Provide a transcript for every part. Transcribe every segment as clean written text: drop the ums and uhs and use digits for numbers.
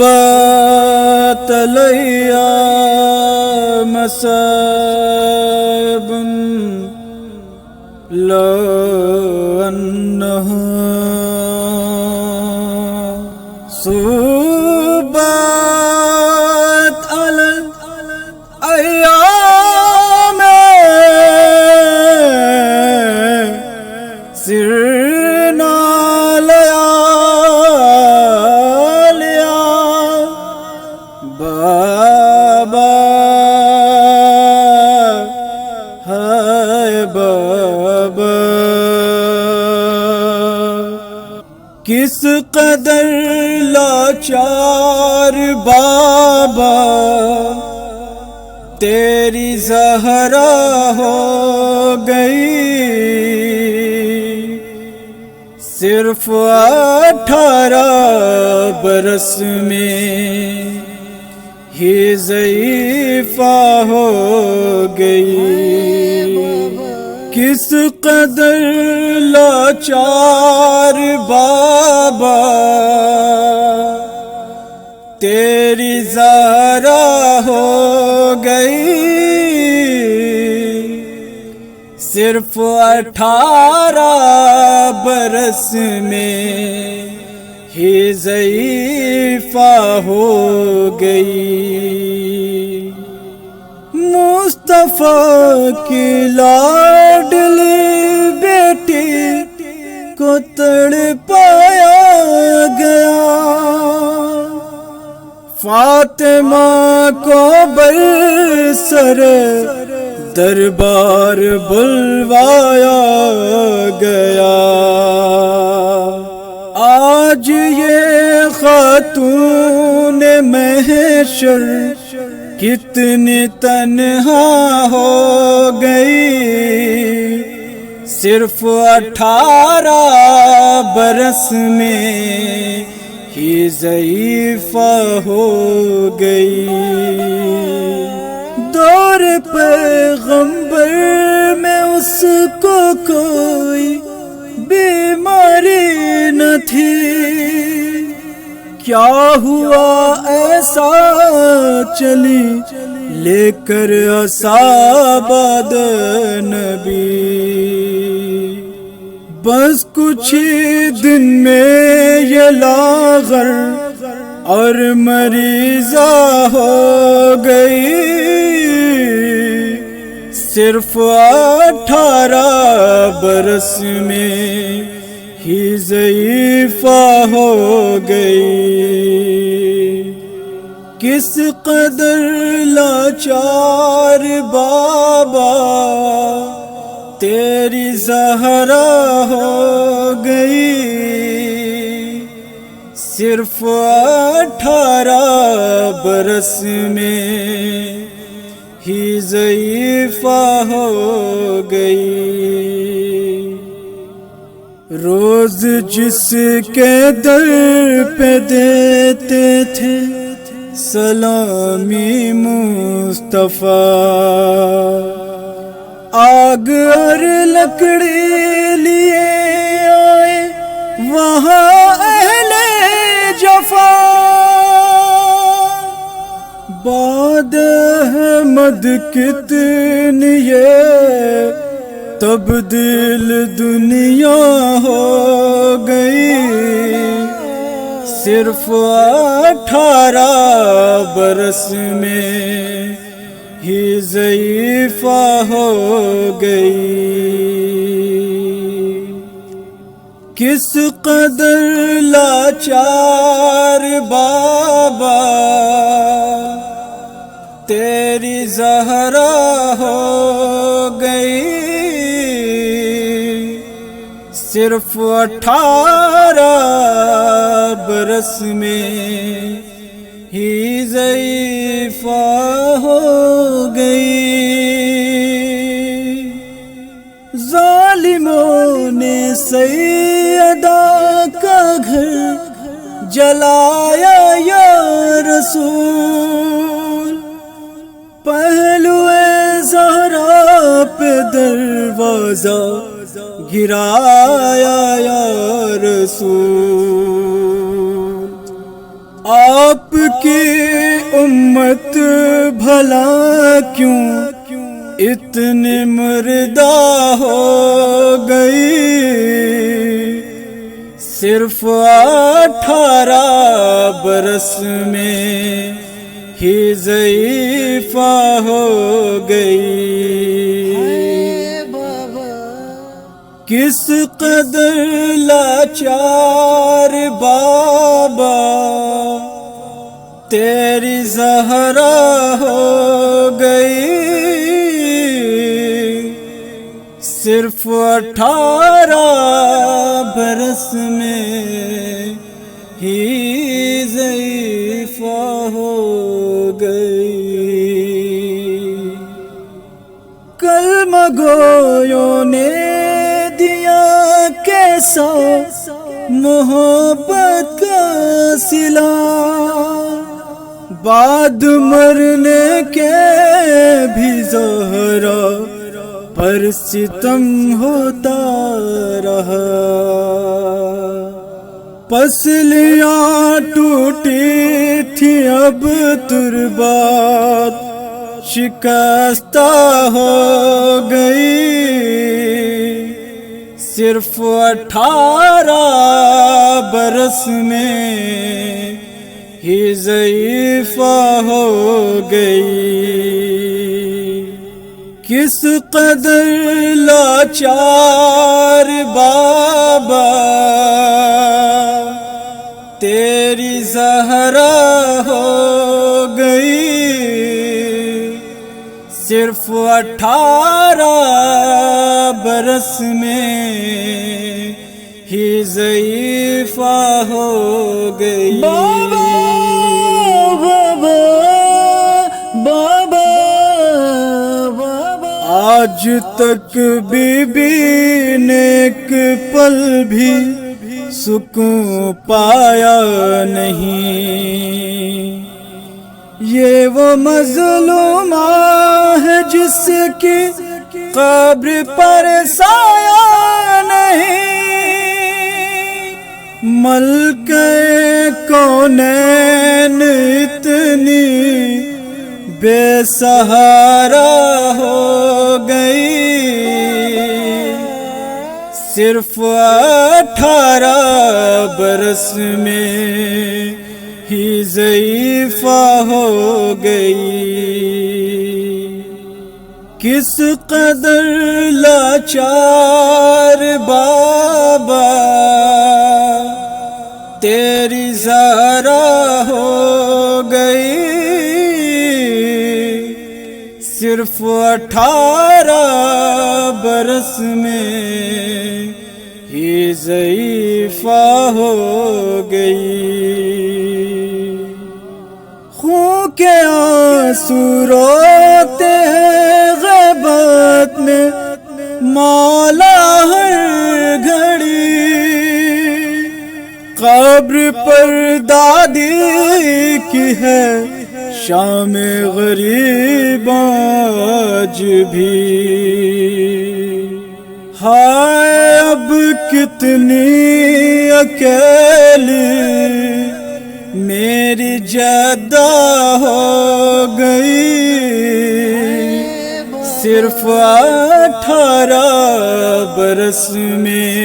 صبت علی مصائب لو انہ صبت علی ایام سرنا لیالیا بابا ہے بابا کس قدر لاچار بابا تیری زہرا ہو گئی صرف 18 برس میں ہی ضعیفہ ہو گئی کس قدر لاچار بابا تیری زہرا ہو گئی صرف 18 برس میں ہی ضعیفہ ہو گئی مصطفیٰ کی لاڈلی بیٹی کو تڑپایا گیا فاطمہ کو برسر دربار بلوایا گیا آج یہ خاتون محشر کتنی تنہا ہو گئی صرف 18 برس میں ہی ضعیفہ ہو گئی دور پیغمبر میں اس کو کوئی بیماری نہ تھی کیا ہوا ایسا چلی لے کر اصحاب نبی بس کچھ ہی دن میں یہ لاغر اور مریضہ ہو گئی صرف 18 برس میں ہی ضعیفہ ہو گئی کس قدر لاچار بابا تیری زہرا ہو گئی صرف 18 برس میں ہی ضعیفہ ہو گئی روز جس کے در پہ دیتے تھے سلامی مصطفیٰ آگ اور لکڑی لیے آئے وہاں اہل جفا بعد احمد کتنی یہ تبدیل دنیا ہو گئی صرف 18 برس میں ہی ضعیفہ ہو گئی کس قدر لاچار بابا تیری زہرا ہو گئی صرف 18 برس میں ہی ضعیفہ ہو گئی ظالموں نے سیدہ کا گھر جلایا یا رسول پہلو زہرا پہ دروازہ گرایا یا رسول، آپ کی امت بھلا کیوں اتنی مردہ ہو گئی، صرف 18 برس میں ہی ضعیفہ ہو گئی۔ کس قدر لاچار بابا تیری زہرا ہو گئی، صرف 18 برس میں ہی ضعیفہ ہو گئی۔ کلمہ گویوں نے دیا کیسا محبت کا صلہ، بعد مرنے کے بھی زہرا پر ستم ہوتا رہا، پسلیاں ٹوٹی تھی اب تربات شکستہ ہو گئی، صرف 18 برس میں ہی ضعیفہ ہو گئی۔ کس قدر لاچار بابا تیری زہرا ہو گئی، صرف 18 برس میں ہی ضعیفہ ہو گئی۔ بابا بابا بابا بابا، آج تک بی بی نے ایک پل بھی سکون پایا نہیں، یہ وہ مظلومہ ہے جس کی قبر پر سایہ نہیں، ملکہ کونین اتنی بے سہارا ہو گئی، صرف 18 برس میں ہی ضعیفہ ہو گئی۔ کس قدر لاچار بابا تیری زہرا ہو گئی، صرف 18 برس میں ہی ضعیفہ ہو گئی۔ خون کے آنسو روتے ہیں غیبت میں مولا ہر گھڑی، قبر پر دادی کی ہے شام غریب آج بھی، ہائے اب کتنی اکیلی میری جدہ ہو گئی، صرف 18 برس میں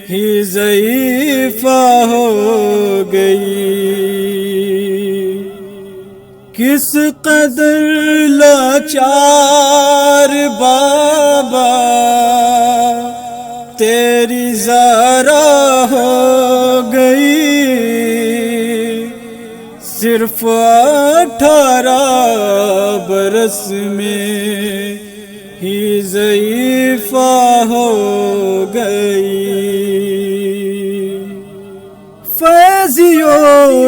ہی ضعیفہ ہو گئی۔ کس قدر لاچار بابا تیری زہرا ہو گئی، صرف 18 برس میں ہی ضعیفہ ہو گئی۔ فیضیو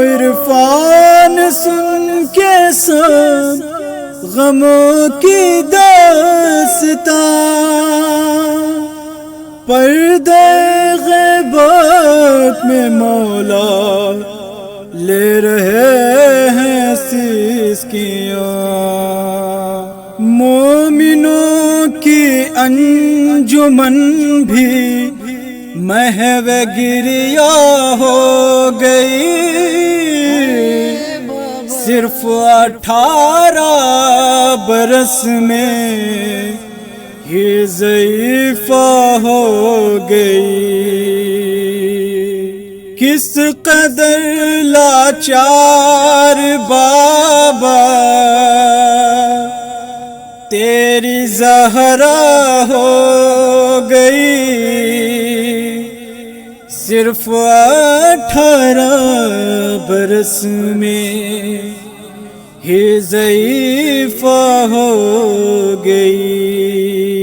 عرفان سن کے سب غموں کی داستان، پردے غیبت میں مولا لے رہے ہیں سسکیاں، مومنوں کی انجمن بھی محو گریا ہو گئی، صرف 18 برس میں ہی ضعیفہ ہو گئی۔ کس قدر لاچار بابا تیری زہرا ہو گئی، صرف 18 برس میں ہی ضعیفہ ہو گئی۔